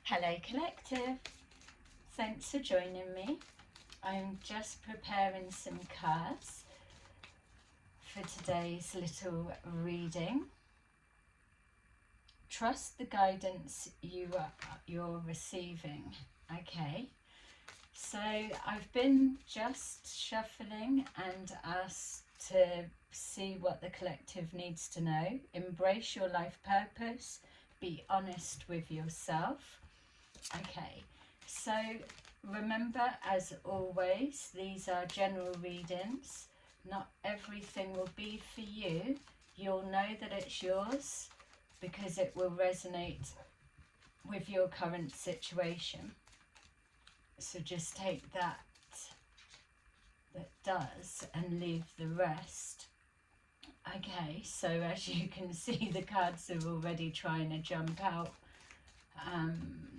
Hello Collective, thanks for joining me. I'm just preparing some cards for today's little reading. Trust the guidance you're receiving. Okay, so I've been just shuffling and asked to see what the collective needs to know. Embrace your life purpose. Be honest with yourself. Okay, so remember, as always, these are general readings. Not everything will be for you. You'll know that it's yours because it will resonate with your current situation. So just take that does and leave the rest. Okay, so as you can see, the cards are already trying to jump out.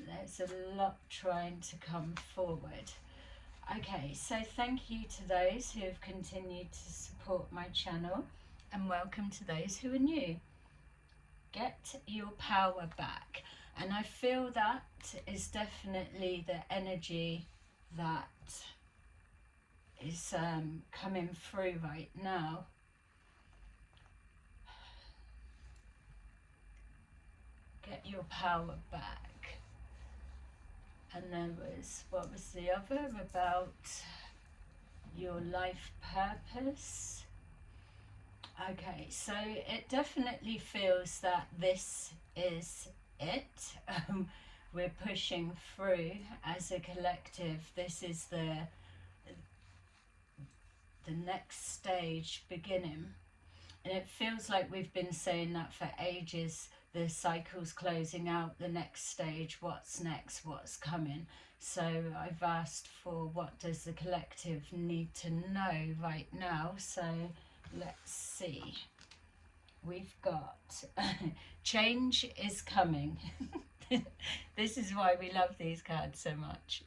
There's a lot trying to come forward. Okay, so thank you to those who have continued to support my channel, and welcome to those who are new. Get your power back, and I feel that is definitely the energy that is coming through right now. Get your power back. And there was, what was the other, about your life purpose? Okay, so it definitely feels that this is it. We're pushing through as a collective. This is the next stage beginning. And it feels like we've been saying that for ages. The cycle's closing out, the next stage, what's next, what's coming. So I've asked for what does the collective need to know right now. So let's see. We've got change is coming. This is why we love these cards so much.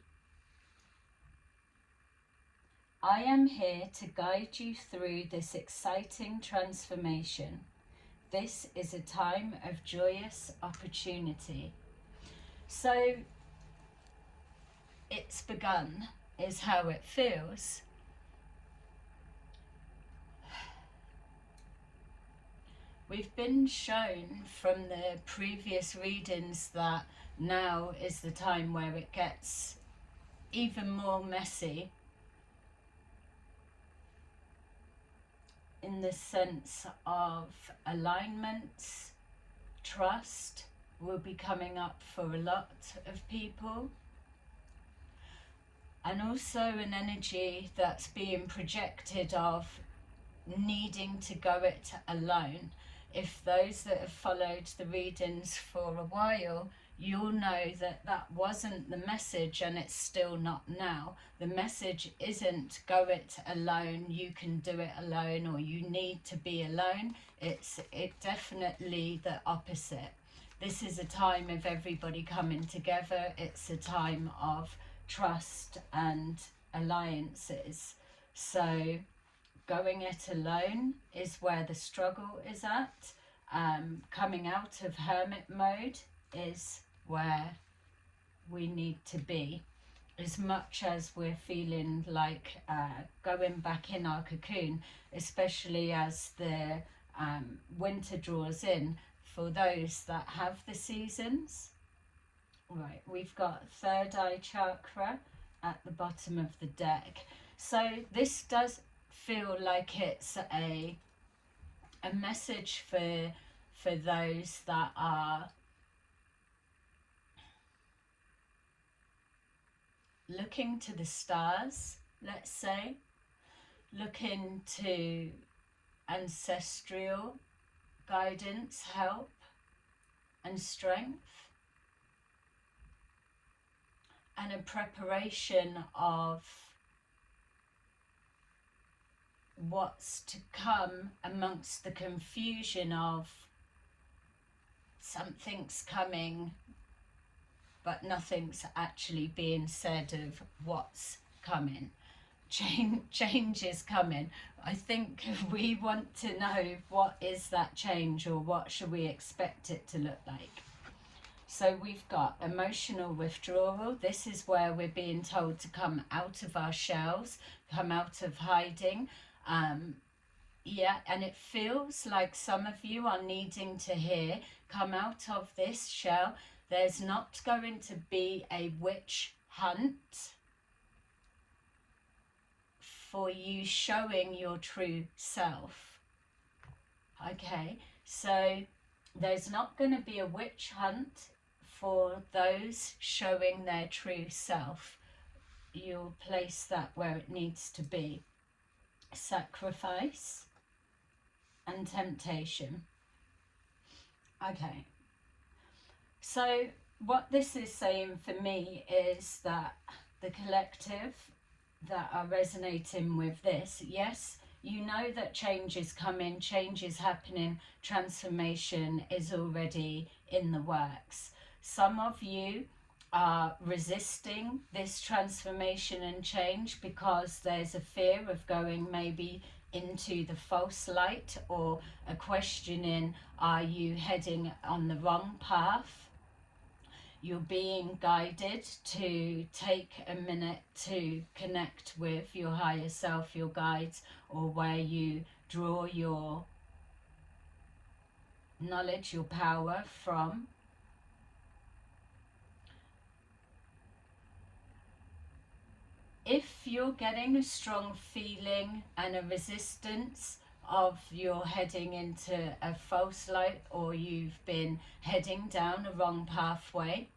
I am here to guide you through this exciting transformation. This is a time of joyous opportunity. So it's begun, is how it feels. We've been shown from the previous readings that now is the time where it gets even more messy, in the sense of alignments, trust will be coming up for a lot of people, and also an energy that's being projected of needing to go it alone. If those that have followed the readings for a while, you'll know that that wasn't the message, and it's still not now. The message isn't go it alone, you can do it alone, or you need to be alone. It's definitely the opposite. This is a time of everybody coming together. It's a time of trust and alliances. So going it alone is where the struggle is at. Coming out of hermit mode is where we need to be, as much as we're feeling like going back in our cocoon, especially as the winter draws in for those that have the seasons. Right, we've got third eye chakra at the bottom of the deck. So this does feel like it's a message for those that are looking to the stars, let's say, looking to ancestral guidance, help and strength, and a preparation of what's to come amongst the confusion of something's coming but nothing's actually being said of what's coming. Change is coming. I think we want to know what is that change, or what should we expect it to look like. So we've got emotional withdrawal. This is where we're being told to come out of our shells, come out of hiding. Yeah, and it feels like some of you are needing to hear, come out of this shell. There's not going to be a witch hunt for you showing your true self. Okay, so there's not going to be a witch hunt for those showing their true self. You'll place that where it needs to be. Sacrifice and temptation. Okay, so what this is saying for me is that the collective that are resonating with this, yes, you know that change is coming, change is happening, transformation is already in the works. Some of you are resisting this transformation and change because there's a fear of going maybe into the false light, or a questioning, are you heading on the wrong path? You're being guided to take a minute to connect with your higher self, your guides, or where you draw your knowledge, your power from. If you're getting a strong feeling and a resistance of you're heading into a false light, or you've been heading down a wrong pathway,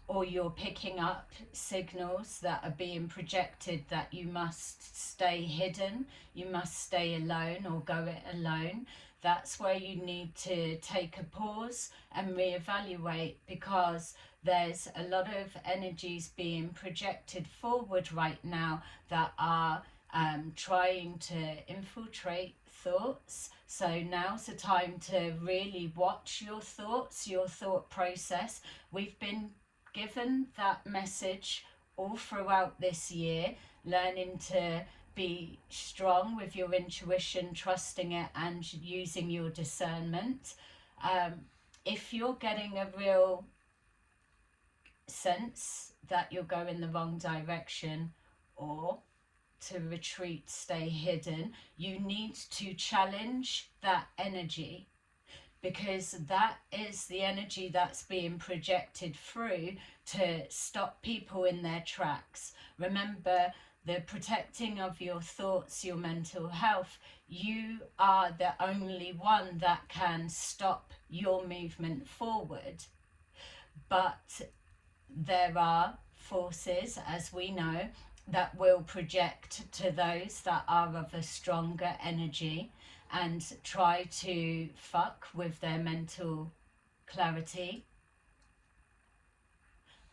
or you're picking up signals that are being projected that you must stay hidden, you must stay alone or go it alone, that's where you need to take a pause and reevaluate, because there's a lot of energies being projected forward right now that are trying to infiltrate thoughts. So now's the time to really watch your thoughts, your thought process. We've been given that message all throughout this year, learning to be strong with your intuition, trusting it and using your discernment. If you're getting a real sense that you're going the wrong direction, or to retreat, stay hidden, you need to challenge that energy, because that is the energy that's being projected through to stop people in their tracks. Remember, the protecting of your thoughts, your mental health, you are the only one that can stop your movement forward. But there are forces, as we know, that will project to those that are of a stronger energy and try to fuck with their mental clarity,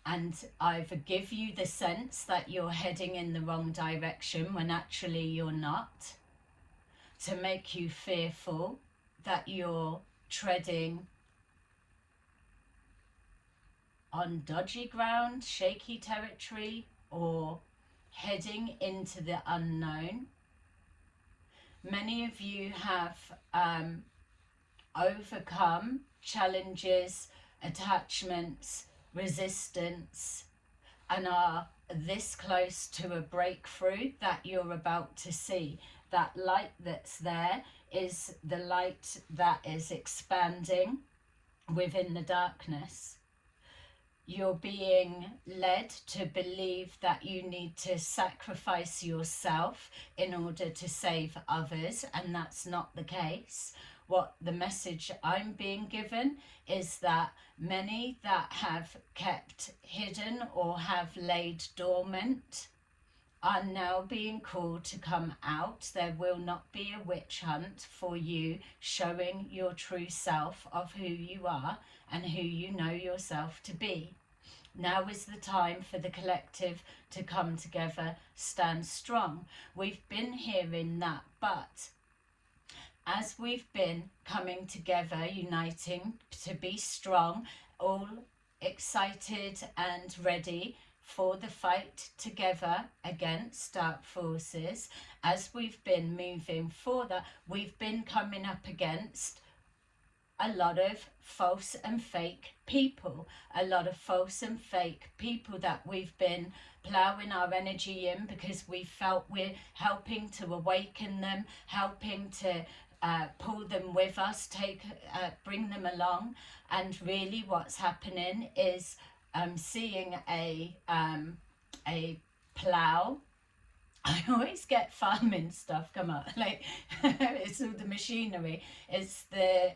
and either give you the sense that you're heading in the wrong direction when actually you're not, to make you fearful that you're treading on dodgy ground, shaky territory, or heading into the unknown. Many of you have overcome challenges, attachments, resistance, and are this close to a breakthrough that you're about to see. That light that's there is the light that is expanding within the darkness. You're being led to believe that you need to sacrifice yourself in order to save others, and that's not the case. What the message I'm being given is that many that have kept hidden or have laid dormant are now being called to come out. There will not be a witch hunt for you showing your true self of who you are and who you know yourself to be. Now is the time for the collective to come together, stand strong. We've been hearing that, but as we've been coming together, uniting to be strong, all excited and ready for the fight together against dark forces, as we've been moving for that, we've been coming up against a lot of false and fake people, a lot of false and fake people that we've been ploughing our energy in because we felt we're helping to awaken them, helping to pull them with us, bring them along. And really what's happening is seeing a plough. I always get farming stuff come up, like it's all the machinery. It's the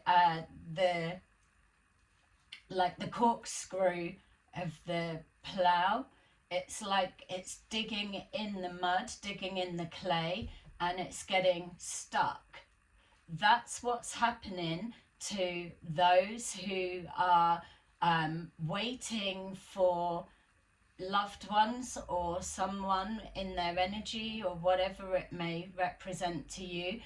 like the corkscrew of the plough. It's like it's digging in the mud, digging in the clay, and it's getting stuck. That's what's happening to those who are waiting for loved ones or someone in their energy or whatever it may represent to you,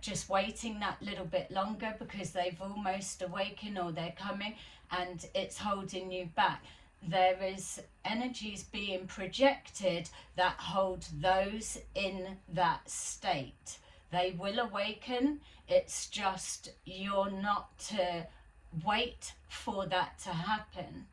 just waiting that little bit longer because they've almost awakened or they're coming, and it's holding you back. There is energies being projected that hold those in that state. They will awaken. It's just you're not to wait for that to happen.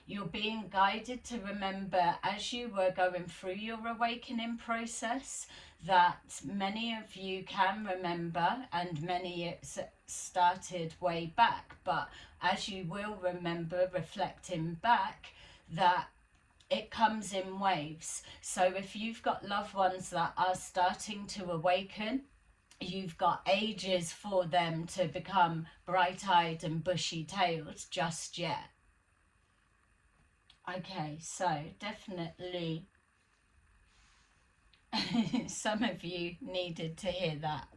You're being guided to remember as you were going through your awakening process that many of you can remember, and many it's started way back, but as you will remember reflecting back, that it comes in waves. So if you've got loved ones that are starting to awaken, you've got ages for them to become bright-eyed and bushy-tailed just yet. Okay, so definitely some of you needed to hear that.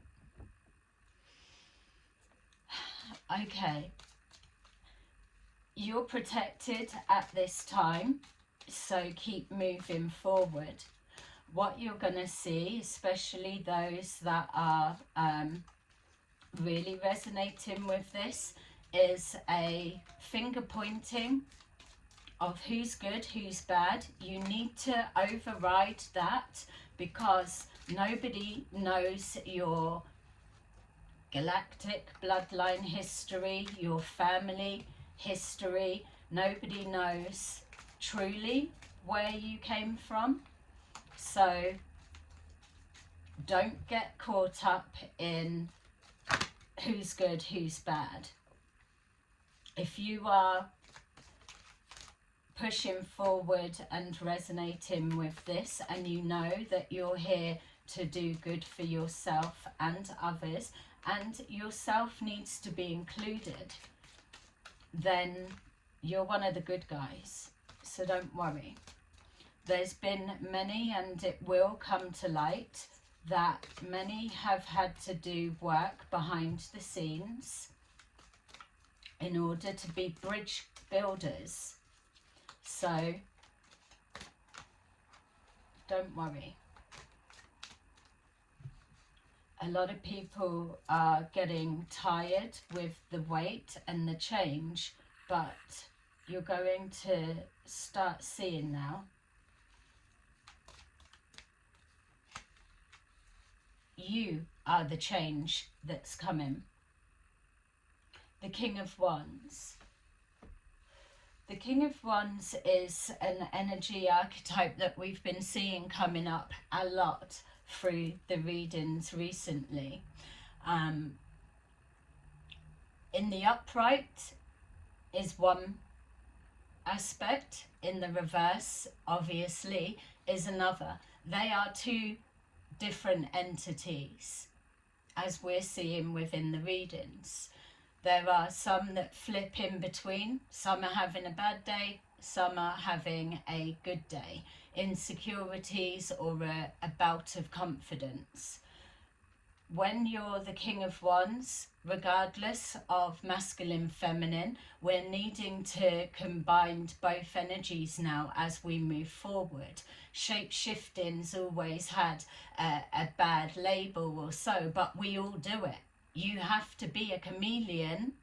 Okay, you're protected at this time, so keep moving forward. What you're going to see, especially those that are really resonating with this, is a finger pointing of who's good, who's bad. You need to override that because nobody knows your galactic bloodline history, your family history. Nobody knows truly where you came from. So don't get caught up in who's good, who's bad. If you are pushing forward and resonating with this, and you know that you're here to do good for yourself and others, and yourself needs to be included, then you're one of the good guys. So don't worry. There's been many, and it will come to light, that many have had to do work behind the scenes in order to be bridge builders. So don't worry. A lot of people are getting tired with the wait and the change, but you're going to start seeing now. You are the change that's coming. The King of Wands. The King of Wands is an energy archetype that we've been seeing coming up a lot through the readings recently. In the upright is one aspect, in the reverse, obviously, is another. They are two different entities, as we're seeing within the readings. There are some that flip in between. Some are having a bad day, some are having a good day. Insecurities or a bout of confidence. When you're the King of Wands, regardless of masculine, feminine, we're needing to combine both energies now as we move forward. Shape-shifting's always had a bad label or so, but we all do it. You have to be a chameleon,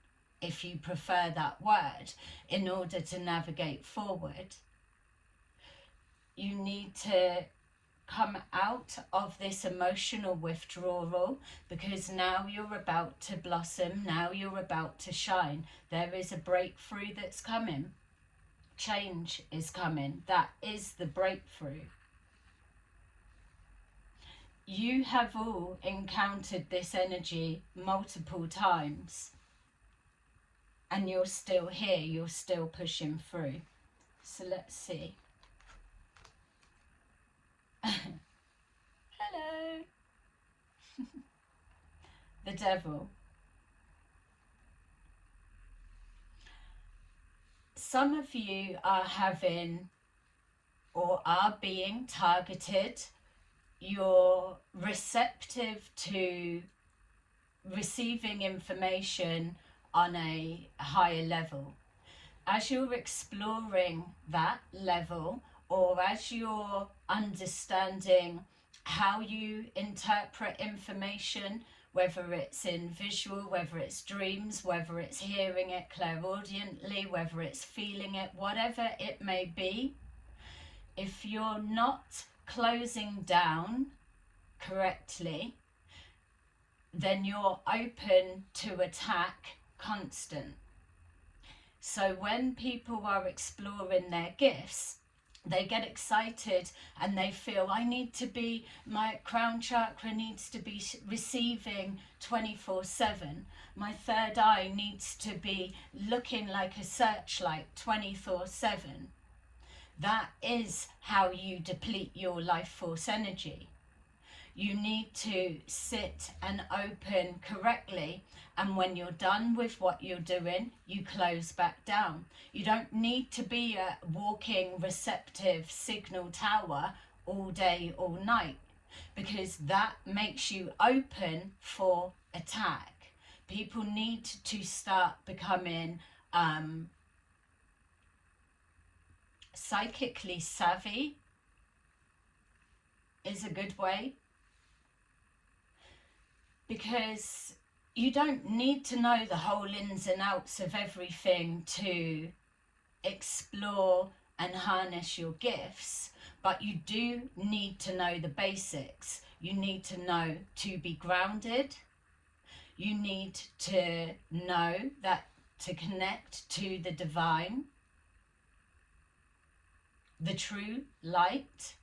if you prefer that word, in order to navigate forward. You need to come out of this emotional withdrawal, because now you're about to blossom, now you're about to shine. There is a breakthrough that's coming. Change is coming. That is the breakthrough. You have all encountered this energy multiple times, and you're still here, you're still pushing through. So let's see. Hello. The devil. Some of you are having or are being targeted. You're receptive to receiving information on a higher level. As you're exploring that level, or as you're understanding how you interpret information, whether it's in visual, whether it's dreams, whether it's hearing it clairaudiently, whether it's feeling it, whatever it may be, if you're not closing down correctly, then you're open to attack constant. So when people are exploring their gifts, they get excited and they feel, I need to be, my crown chakra needs to be receiving 24/7. My third eye needs to be looking like a searchlight 24/7. That is how you deplete your life force energy. You need to sit and open correctly, and when you're done with what you're doing, you close back down. You don't need to be a walking receptive signal tower all day, all night, because that makes you open for attack. People need to start becoming psychically savvy is a good way, because you don't need to know the whole ins and outs of everything to explore and harness your gifts, but you do need to know the basics. You need to know to be grounded. You need to know that to connect to the divine, the true light.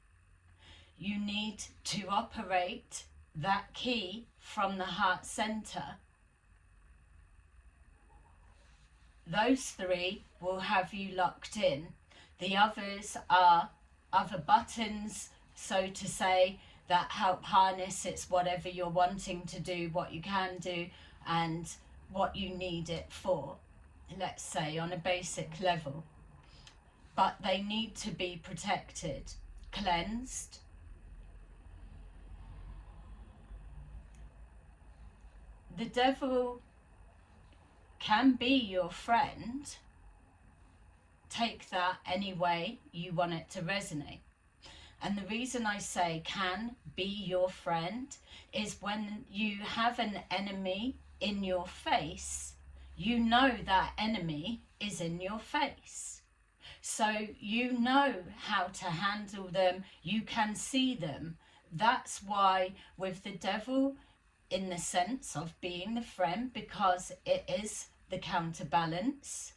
You need to operate that key from the heart center. Those three will have you locked in. The others are other buttons, so to say, that help harness. It's whatever you're wanting to do, what you can do, and what you need it for, let's say, on a basic level. But they need to be protected, cleansed. The devil can be your friend. Take that any way you want it to resonate. And the reason I say can be your friend is when you have an enemy in your face, you know that enemy is in your face. So you know how to handle them, you can see them. That's why with the devil, in the sense of being the friend, because it is the counterbalance,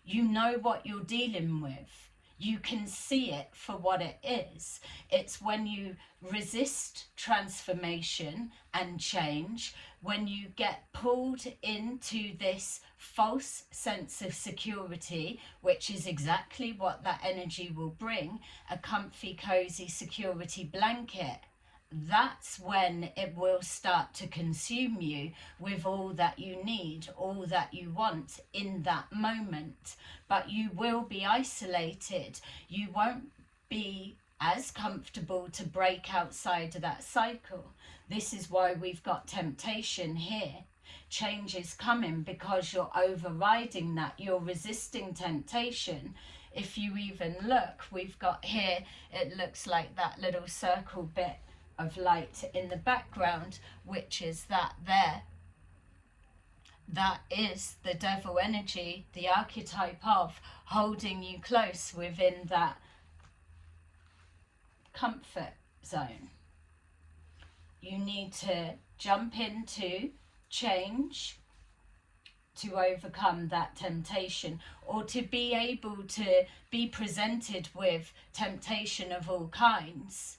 you know what you're dealing with. You can see it for what it is. It's when you resist transformation and change, when you get pulled into this false sense of security, which is exactly what that energy will bring, a comfy, cozy security blanket. That's when it will start to consume you with all that you need, all that you want in that moment. But you will be isolated. You won't be as comfortable to break outside of that cycle. This is why we've got temptation here. Change is coming because you're overriding that. You're resisting temptation. If you even look, we've got here, it looks like that little circle bit of light in the background, which is that there. That is the devil energy, the archetype of holding you close within that comfort zone. You need to jump into change to overcome that temptation, or to be able to be presented with temptation of all kinds,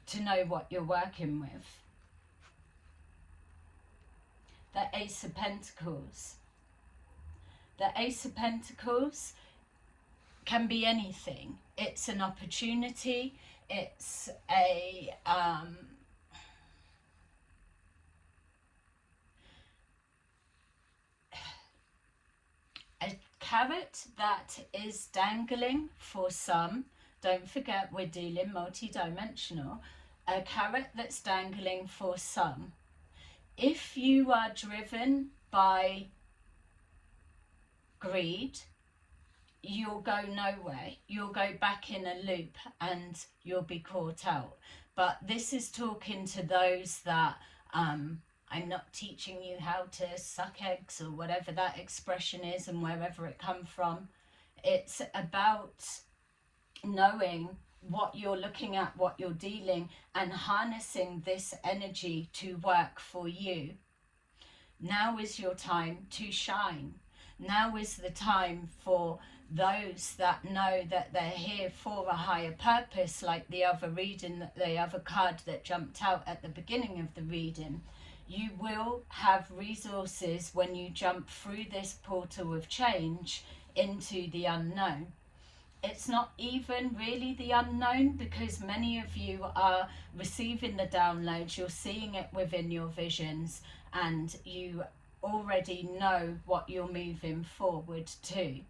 to know what you're working with. The Ace of Pentacles. The Ace of Pentacles can be anything. It's an opportunity. It's a carrot that is dangling for some. Don't forget, we're dealing multi-dimensional. A carrot that's dangling for some. If you are driven by greed, you'll go nowhere. You'll go back in a loop and you'll be caught out. But this is talking to those that I'm not teaching you how to suck eggs, or whatever that expression is and wherever it come from. It's about knowing what you're looking at, what you're dealing, and harnessing this energy to work for you. Now is your time to shine. Now is the time for those that know that they're here for a higher purpose, like the other reading, the other card that jumped out at the beginning of the reading. You will have resources when you jump through this portal of change into the unknown. It's not even really the unknown, because many of you are receiving the downloads, you're seeing it within your visions, and you already know what you're moving forward to.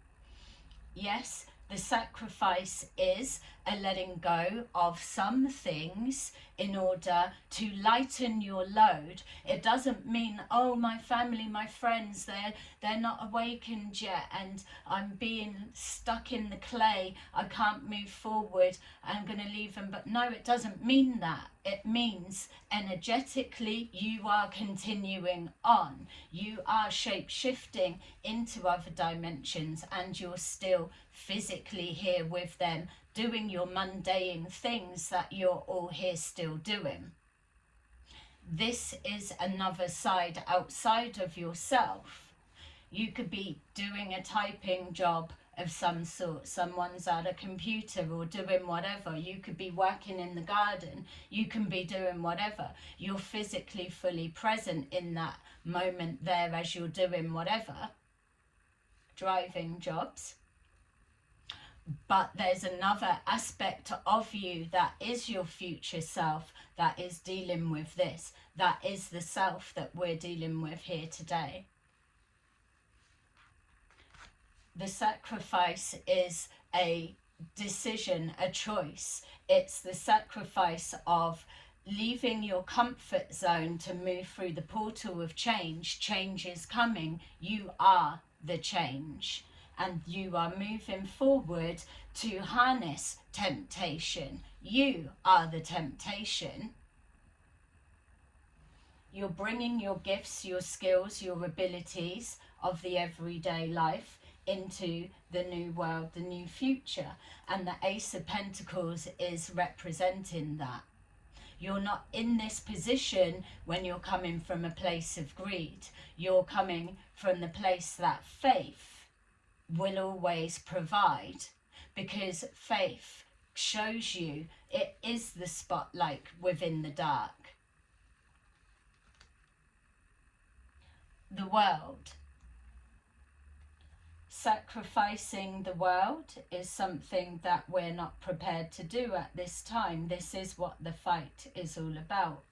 Yes, the sacrifice is a letting go of some things in order to lighten your load. It doesn't mean, oh, my family, my friends, they're not awakened yet and I'm being stuck in the clay, I can't move forward, I'm going to leave them. But no, it doesn't mean that. It means energetically you are continuing on. You are shape-shifting into other dimensions, and you're still physically here with them, doing your mundane things that you're all here still doing. This is another side outside of yourself. You could be doing a typing job of some sort. Someone's at a computer or doing whatever. You could be working in the garden. You can be doing whatever. You're physically fully present in that moment there as you're doing whatever. Driving jobs. But there's another aspect of you that is your future self that is dealing with this. That is the self that we're dealing with here today. The sacrifice is a decision, a choice. It's the sacrifice of leaving your comfort zone to move through the portal of change. Change is coming. You are the change. And you are moving forward to harness temptation. You are the temptation. You're bringing your gifts, your skills, your abilities of the everyday life into the new world, the new future. And the Ace of Pentacles is representing that. You're not in this position when you're coming from a place of greed. You're coming from the place that faith will always provide, because faith shows you it is the spotlight within the dark. The world. Sacrificing the world is something that we're not prepared to do at this time. This is what the fight is all about.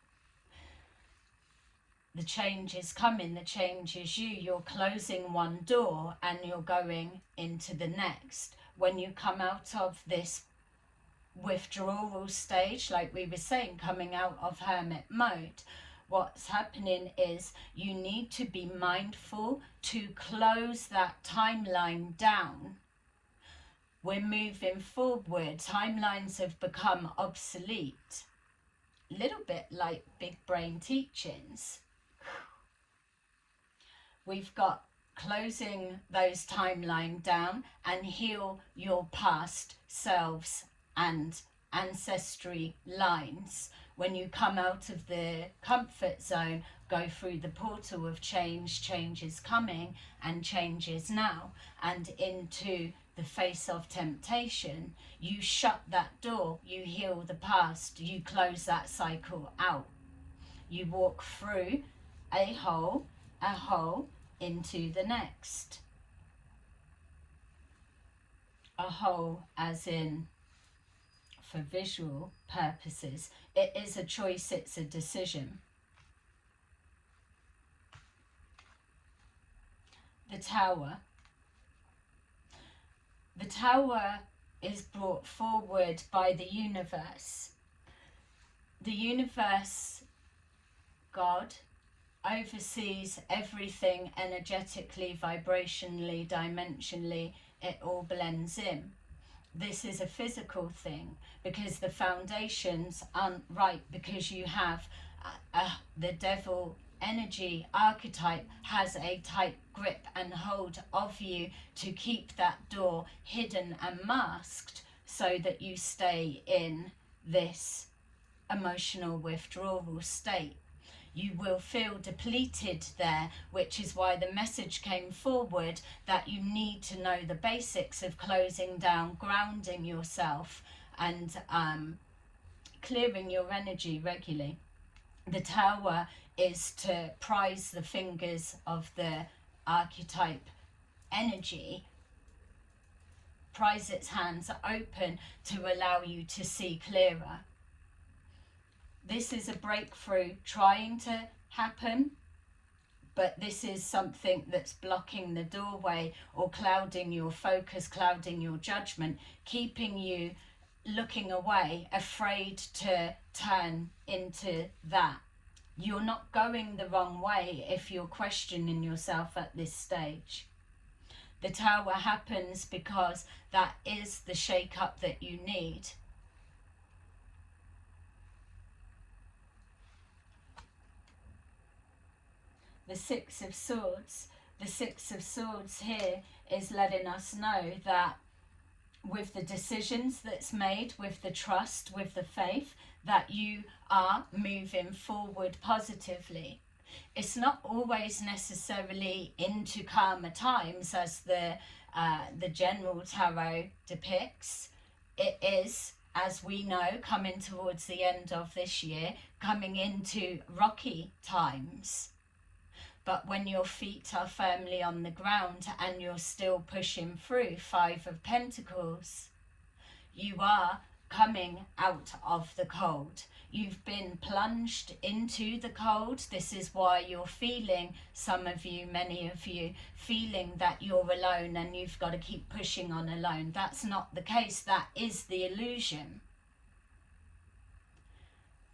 The change is coming, the change is you. You're closing one door and you're going into the next. When you come out of this withdrawal stage, like we were saying, coming out of hermit mode, what's happening is you need to be mindful to close that timeline down. We're moving forward. Timelines have become obsolete. A little bit like big brain teachings. We've got closing those timeline down and heal your past selves and ancestry lines. When you come out of the comfort zone, go through the portal of change, change is coming and change is now, and into the face of temptation, you shut that door, you heal the past, you close that cycle out. You walk through a hole into the next. A hole as in for visual purposes. It is a choice, it's a decision. The Tower. The Tower is brought forward by the universe. The universe, God, oversees everything energetically, vibrationally, dimensionally. It all blends in. This is a physical thing because the foundations aren't right, because you have the devil energy archetype has a tight grip and hold of you to keep that door hidden and masked so that you stay in this emotional withdrawal state. You will feel depleted there, which is why the message came forward that you need to know the basics of closing down, grounding yourself, and clearing your energy regularly. The Tower is to prise the fingers of the archetype energy, prise its hands open to allow you to see clearer. This is a breakthrough trying to happen, but this is something that's blocking the doorway or clouding your focus, clouding your judgment, keeping you looking away, afraid to turn into that. You're not going the wrong way if you're questioning yourself at this stage. The Tower happens because that is the shake-up that you need. The Six of Swords. The Six of Swords here is letting us know that with the decisions that's made, with the trust, with the faith, that you are moving forward positively. It's not always necessarily into calmer times as the general tarot depicts. It is, as we know, coming towards the end of this year, coming into rocky times. But when your feet are firmly on the ground and you're still pushing through, Five of Pentacles, you are coming out of the cold. You've been plunged into the cold. This is why you're feeling, some of you, many of you, feeling that you're alone and you've got to keep pushing on alone. That's not the case. That is the illusion.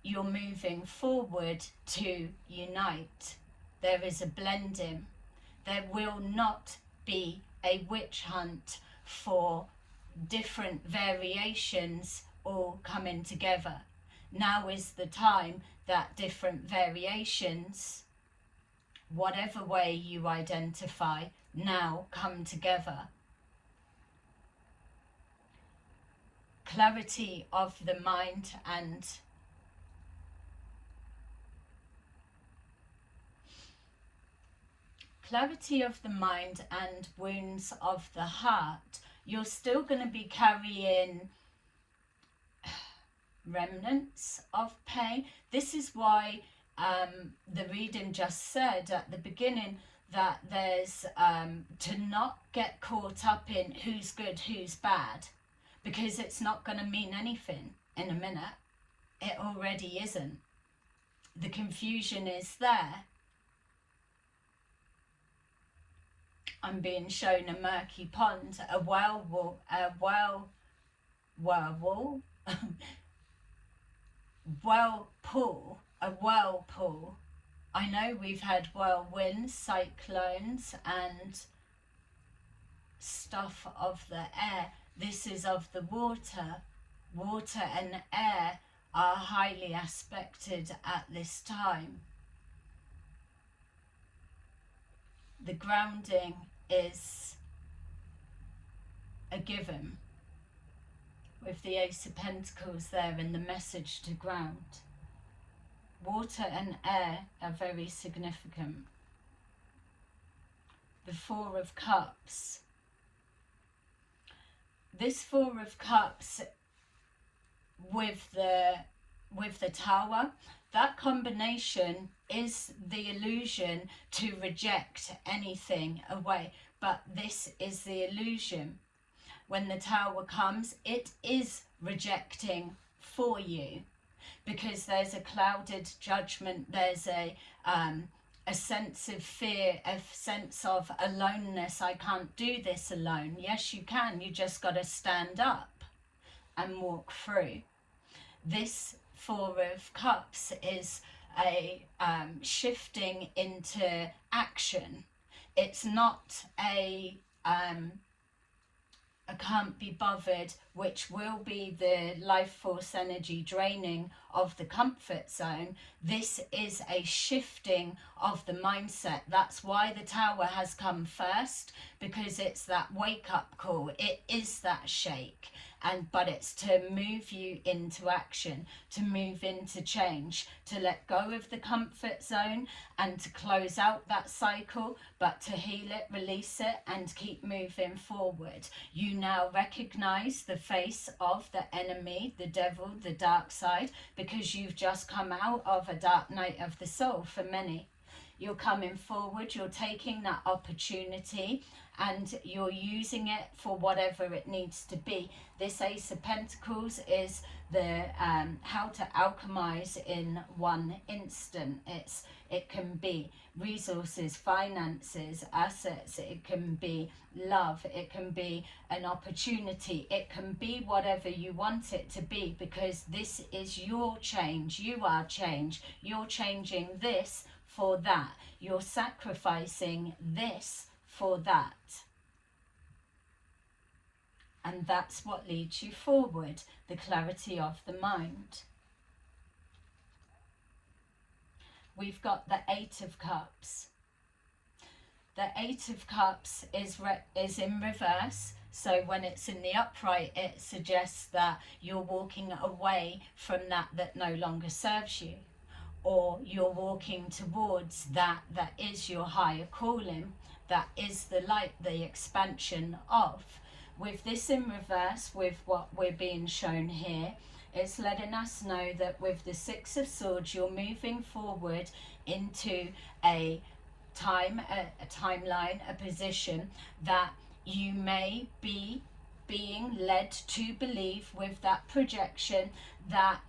You're moving forward to unite. There is a blending. There will not be a witch hunt for different variations all coming together. Now is the time that different variations, whatever way you identify, now come together. Clarity of the mind and wounds of the heart. You're still going to be carrying remnants of pain. This is why the reading just said at the beginning that there's to not get caught up in who's good, who's bad, because it's not going to mean anything in a minute. It already isn't. The confusion is there. I'm being shown a murky pond, a whirlpool. I know we've had whirlwinds, cyclones and stuff of the air. This is of the water. Water and air are highly aspected at this time. The grounding is a given. with the Ace of Pentacles there and the message to ground. Water and air are very significant. The Four of Cups. This Four of Cups with the Tower, that combination is the illusion to reject anything away. But this is the illusion. When the Tower comes, it is rejecting for you, because there's a clouded judgment, there's a sense of fear, a sense of aloneness. I can't do this alone. Yes, you can. You just got to stand up and walk through. This Four of Cups is a shifting into action. It's not a I can't be bothered, which will be the life force energy draining of the comfort zone. This is a shifting of the mindset. That's why the Tower has come first, because it's that wake up call. It is that shake. But it's to move you into action, to move into change, to let go of the comfort zone and to close out that cycle, but to heal it, release it, and keep moving forward. You now recognize the face of the enemy, the devil, the dark side, because you've just come out of a dark night of the soul for many. You're coming forward, you're taking that opportunity and you're using it for whatever it needs to be. This Ace of Pentacles is the how to alchemize in one instant. It can be resources, finances, assets, it can be love, it can be an opportunity, it can be whatever you want it to be, because this is your change. You are change. You're changing this for that. You're sacrificing this for that. And that's what leads you forward, the clarity of the mind. We've got the Eight of Cups. The Eight of Cups is in reverse. So when it's in the upright, it suggests that you're walking away from that no longer serves you, or you're walking towards that is your higher calling, that is the light, the expansion of. With this in reverse, with what we're being shown here, it's letting us know that with the Six of Swords, you're moving forward into a timeline, a position that you may be being led to believe with that projection that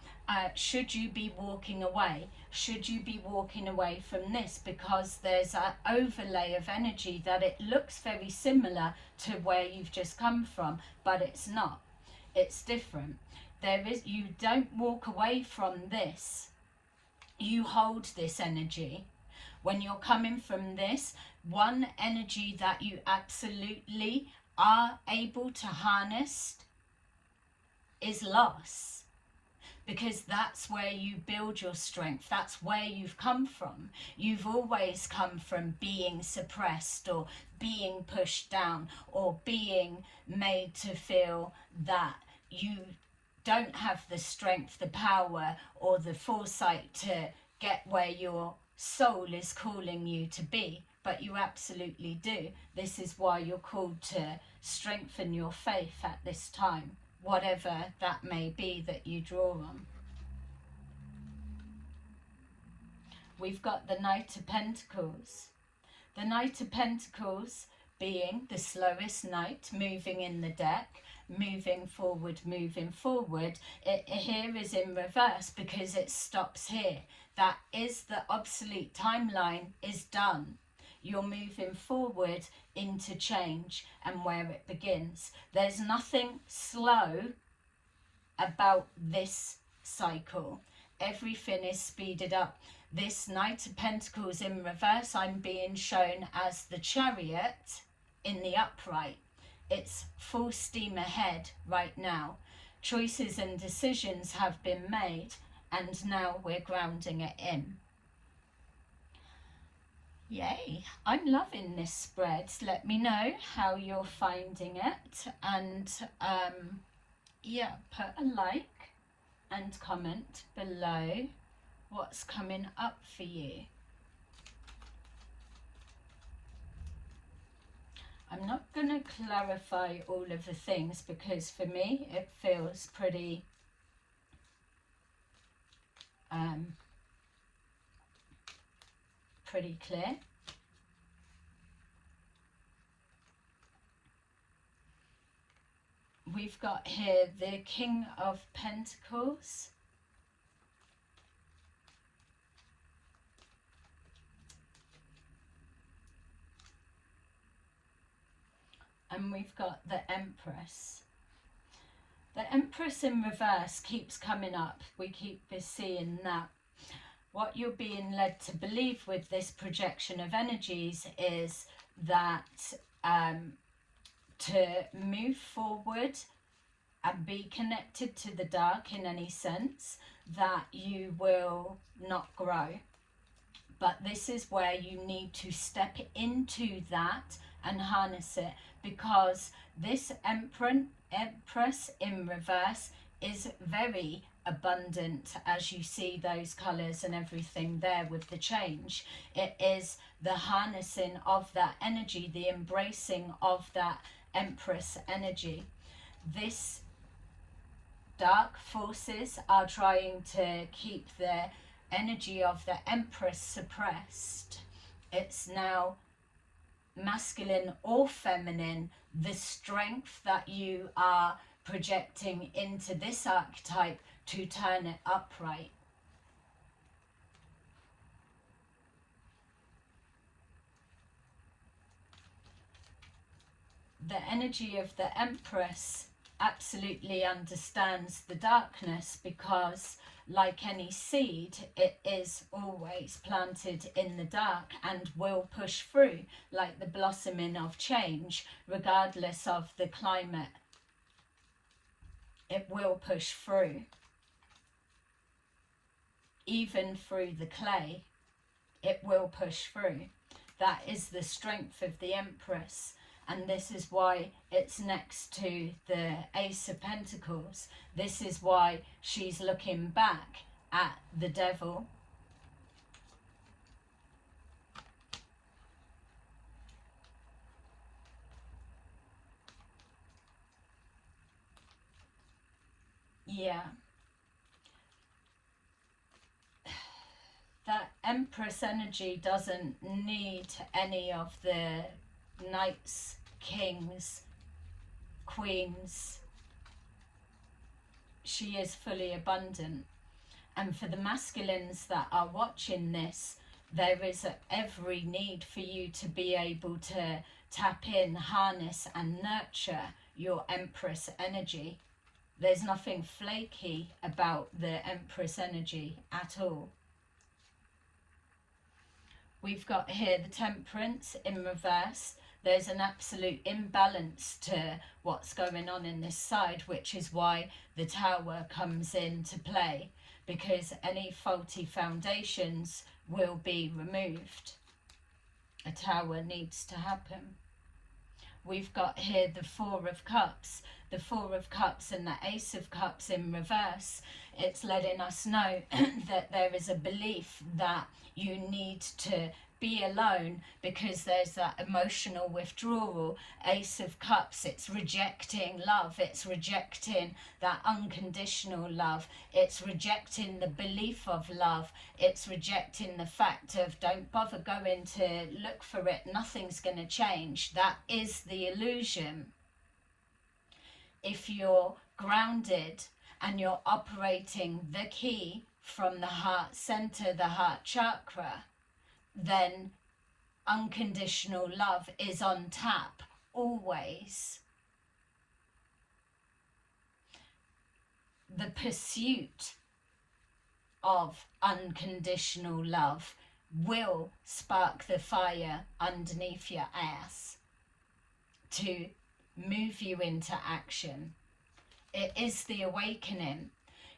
should you be walking away? Should you be walking away from this? Because there's an overlay of energy that it looks very similar to where you've just come from, but it's not. It's different. You don't walk away from this. You hold this energy. When you're coming from this, one energy that you absolutely are able to harness is loss. Because that's where you build your strength. That's where you've come from. You've always come from being suppressed or being pushed down or being made to feel that you don't have the strength, the power or the foresight to get where your soul is calling you to be. But you absolutely do. This is why you're called to strengthen your faith at this time, whatever that may be that you draw on. We've got the Knight of Pentacles. The Knight of Pentacles being the slowest knight moving in the deck, moving forward. It here is in reverse because it stops here. That is the obsolete timeline is done. You're moving forward into change and where it begins. There's nothing slow about this cycle. Everything is speeded up. This Knight of Pentacles in reverse, I'm being shown as the Chariot in the upright. It's full steam ahead right now. Choices and decisions have been made, and now we're grounding it in. Yay, I'm loving this spread. Let me know how you're finding it, and Yeah, put a like and comment below what's coming up for you. I'm not going to clarify all of the things because for me it feels pretty pretty clear. We've got here the King of Pentacles, and we've got the Empress. The Empress in reverse keeps coming up. We keep seeing that. What you're being led to believe with this projection of energies is that to move forward and be connected to the dark in any sense, that you will not grow. But this is where you need to step into that and harness it, because this Empress in reverse is very abundant, as you see those colours and everything there with the change. It is the harnessing of that energy, the embracing of that Empress energy. This dark forces are trying to keep the energy of the Empress suppressed. It's now masculine or feminine, the strength that you are projecting into this archetype to turn it upright. The energy of the Empress absolutely understands the darkness, because like any seed, it is always planted in the dark and will push through, like the blossoming of change, regardless of the climate. It will push through. Even through the clay, it will push through. That is the strength of the Empress. And this is why it's next to the Ace of Pentacles. This is why she's looking back at the Devil. Yeah. That Empress energy doesn't need any of the knights, kings, queens. She is fully abundant. And for the masculines that are watching this, there is every need for you to be able to tap in, harness and nurture your Empress energy. There's nothing flaky about the Empress energy at all. We've got here the Temperance in reverse. There's an absolute imbalance to what's going on in this side, which is why the Tower comes into play, because any faulty foundations will be removed. A Tower needs to happen. We've got here the Four of Cups. The Four of Cups and the Ace of Cups in reverse. It's letting us know that there is a belief that you need to be alone because there's that emotional withdrawal. Ace of Cups, it's rejecting love, it's rejecting that unconditional love, it's rejecting the belief of love, it's rejecting the fact of don't bother going to look for it, nothing's going to change. That is the illusion. If you're grounded and you're operating the key from the heart center, the heart chakra, then unconditional love is on tap always. The pursuit of unconditional love will spark the fire underneath your ass to move you into action. It is the awakening.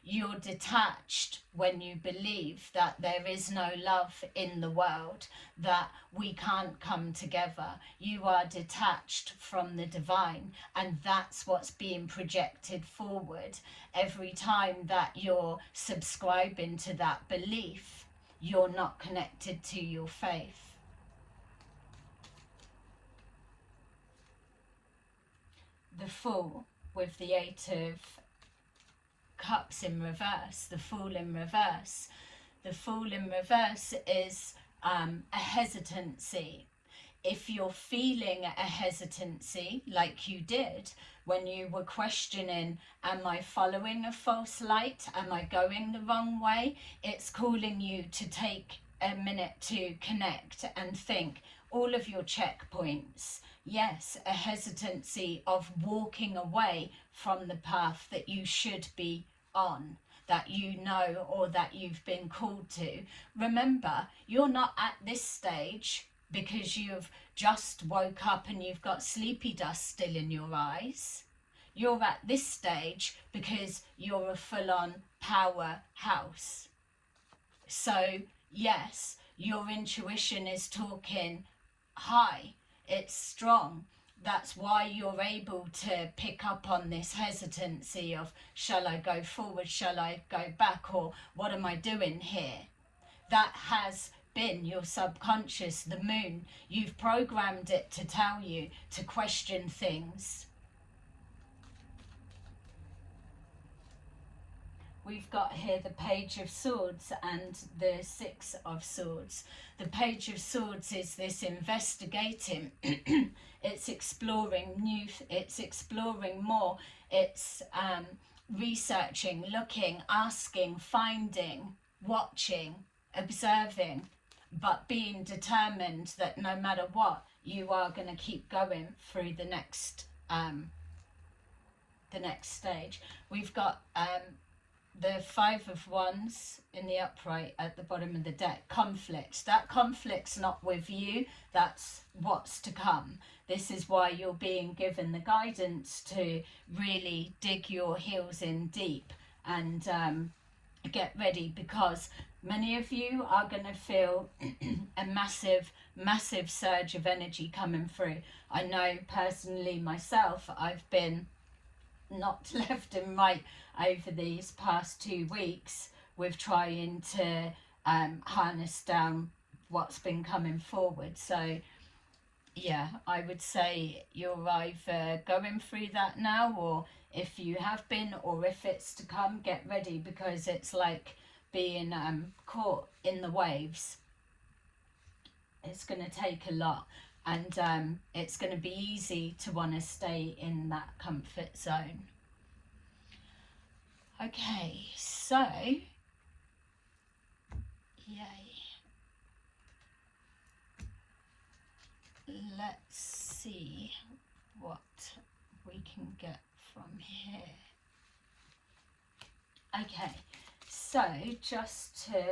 you're detached when you believe that there is no love in the world, that we can't come together. You are detached from the divine, and that's what's being projected forward. Every time that you're subscribing to that belief, you're not connected to your faith. The Fool with the 8 of Cups in reverse, the Fool in reverse. The Fool in reverse is a hesitancy. If you're feeling a hesitancy like you did when you were questioning, am I following a false light? Am I going the wrong way? It's calling you to take a minute to connect and think all of your checkpoints. Yes, a hesitancy of walking away from the path that you should be on, that you know, or that you've been called to. Remember, you're not at this stage because you've just woke up and you've got sleepy dust still in your eyes. You're at this stage because you're a full-on powerhouse. So yes, your intuition is talking high, it's strong. That's why you're able to pick up on this hesitancy of, shall I go forward, shall I go back, or what am I doing here? That has been your subconscious, the moon. You've programmed it to tell you to question things. We've got here the Page of Swords and the 6 of Swords. The Page of Swords is this investigating. It's exploring new, it's exploring more. It's researching, looking, asking, finding, watching, observing, but being determined that no matter what, you are going to keep going through the next stage. We've got the 5 of Wands in the upright at the bottom of the deck. Conflict. That conflict's not with you, that's what's to come. This is why you're being given the guidance to really dig your heels in deep and get ready, because many of you are going to feel a massive surge of energy coming through. I know personally myself, I've been knocked left and right over these past 2 weeks with trying to harness down what's been coming forward. So yeah, I would say you're either going through that now, or if you have been, or if it's to come, get ready, because it's like being caught in the waves. It's going to take a lot, and it's going to be easy to want to stay in that comfort zone. Okay, so yay. Let's see what we can get from here. Okay, so just to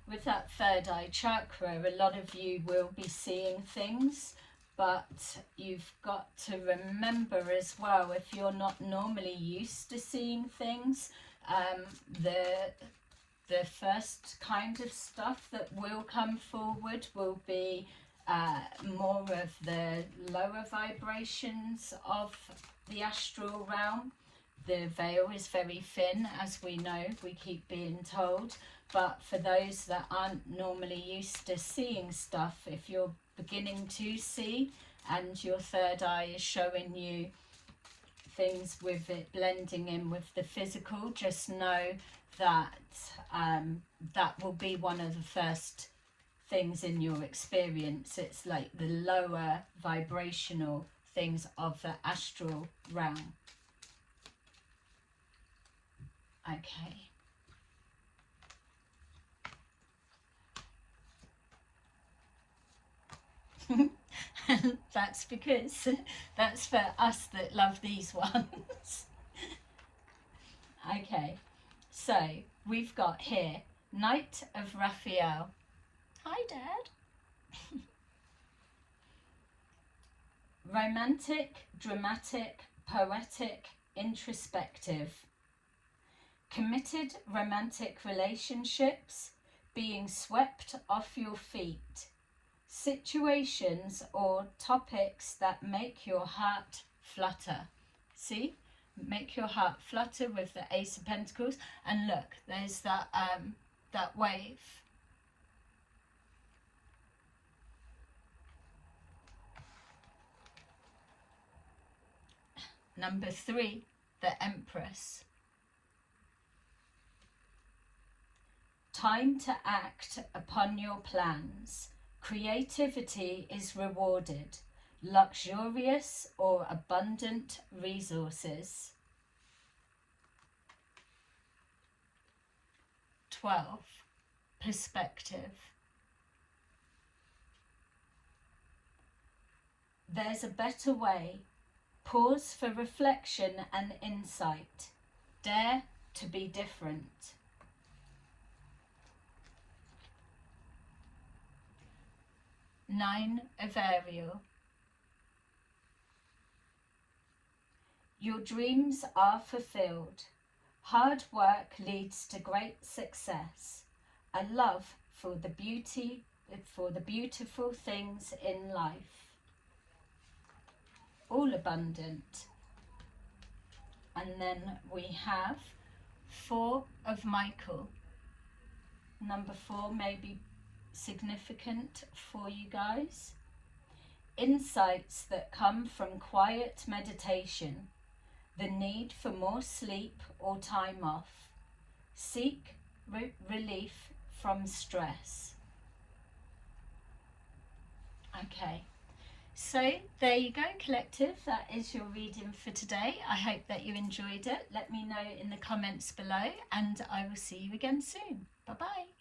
with that 3rd eye chakra, a lot of you will be seeing things, but you've got to remember as well, if you're not normally used to seeing things, the first kind of stuff that will come forward will be more of the lower vibrations of the astral realm. The veil is very thin, as we know, we keep being told. But for those that aren't normally used to seeing stuff, if you're beginning to see and your 3rd eye is showing you things with it blending in with the physical, just know that that will be one of the first things in your experience. It's like the lower vibrational things of the astral realm. Okay. That's because that's for us that love these ones. Okay, so we've got here Knight of Raphael. Hi, Dad. romantic, dramatic, poetic, introspective. Committed romantic relationships, being swept off your feet. Situations or topics that make your heart flutter. See? Make your heart flutter with the Ace of Pentacles. And look, there's that wave. Number 3, the Empress. Time to act upon your plans. Creativity is rewarded. Luxurious or abundant resources. 12. Perspective. There's a better way. Pause for reflection and insight. Dare to be different. 9 of Ariel. Your dreams are fulfilled. Hard work leads to great success. A love for the beautiful things in life. All abundant. And then we have 4 of Michael. Number 4 may be significant for you guys. Insights that come from quiet meditation. The need for more sleep or time off. Seek relief from stress. Okay. So there you go, collective. That is your reading for today. I hope that you enjoyed it. Let me know in the comments below and I will see you again soon. Bye bye.